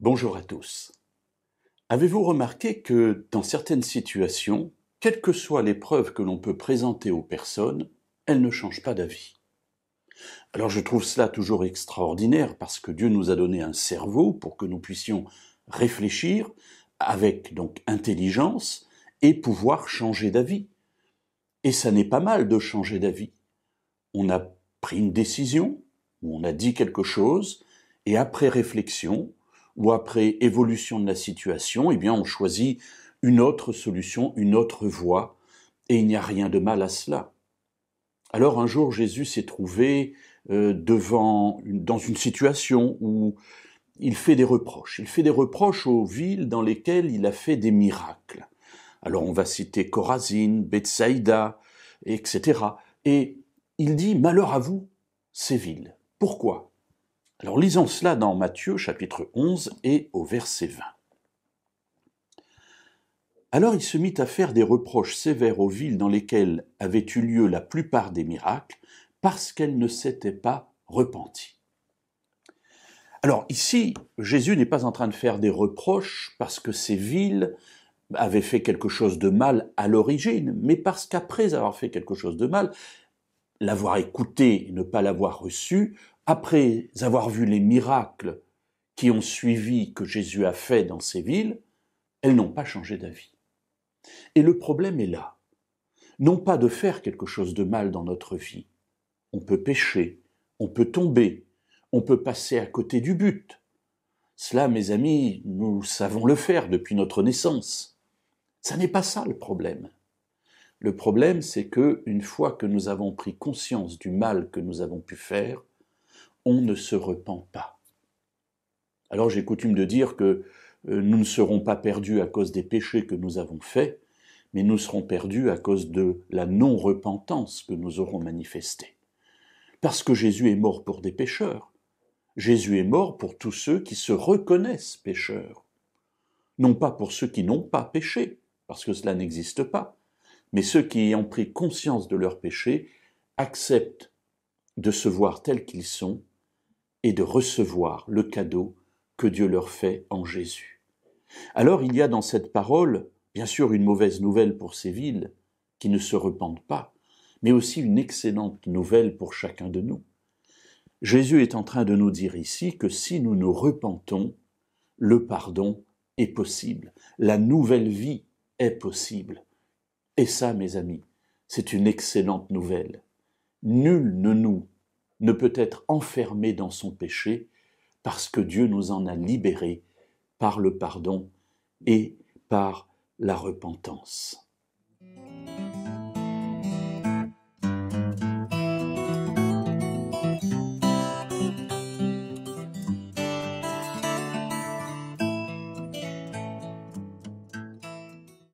Bonjour à tous. Avez-vous remarqué que dans certaines situations, quelle que soit l'épreuve que l'on peut présenter aux personnes, elles ne changent pas d'avis? Alors je trouve cela toujours extraordinaire parce que Dieu nous a donné un cerveau pour que nous puissions réfléchir avec donc intelligence et pouvoir changer d'avis. Et ça n'est pas mal de changer d'avis. On a pris une décision, ou on a dit quelque chose, et après réflexion, ou après évolution de la situation, eh bien on choisit une autre solution, une autre voie, et il n'y a rien de mal à cela. Alors un jour, Jésus s'est trouvé dans une situation où il fait des reproches. Il fait des reproches aux villes dans lesquelles il a fait des miracles. Alors on va citer Chorazine, Bethsaïda, etc. Et il dit « Malheur à vous, ces villes ». Pourquoi? Alors lisons cela dans Matthieu chapitre 11 et au verset 20. Alors il se mit à faire des reproches sévères aux villes dans lesquelles avaient eu lieu la plupart des miracles, parce qu'elles ne s'étaient pas repenties. Alors ici, Jésus n'est pas en train de faire des reproches parce que ces villes avaient fait quelque chose de mal à l'origine, mais parce qu'après avoir fait quelque chose de mal, l'avoir écouté et ne pas l'avoir reçu, après avoir vu les miracles qui ont suivi que Jésus a fait dans ces villes, elles n'ont pas changé d'avis. Et le problème est là, non pas de faire quelque chose de mal dans notre vie. On peut pécher, on peut tomber, on peut passer à côté du but. Cela, mes amis, nous savons le faire depuis notre naissance. Ça n'est pas ça le problème. Le problème, c'est que une fois que nous avons pris conscience du mal que nous avons pu faire, on ne se repent pas. Alors j'ai coutume de dire que nous ne serons pas perdus à cause des péchés que nous avons faits, mais nous serons perdus à cause de la non-repentance que nous aurons manifestée. Parce que Jésus est mort pour des pécheurs. Jésus est mort pour tous ceux qui se reconnaissent pécheurs. Non pas pour ceux qui n'ont pas péché, parce que cela n'existe pas, mais ceux qui, ayant pris conscience de leurs péchés, acceptent de se voir tels qu'ils sont et de recevoir le cadeau que Dieu leur fait en Jésus. Alors il y a dans cette parole, bien sûr, une mauvaise nouvelle pour ces villes qui ne se repentent pas, mais aussi une excellente nouvelle pour chacun de nous. Jésus est en train de nous dire ici que si nous nous repentons, le pardon est possible, la nouvelle vie est possible. Et ça, mes amis, c'est une excellente nouvelle. Nul de nous ne peut être enfermé dans son péché parce que Dieu nous en a libérés par le pardon et par la repentance.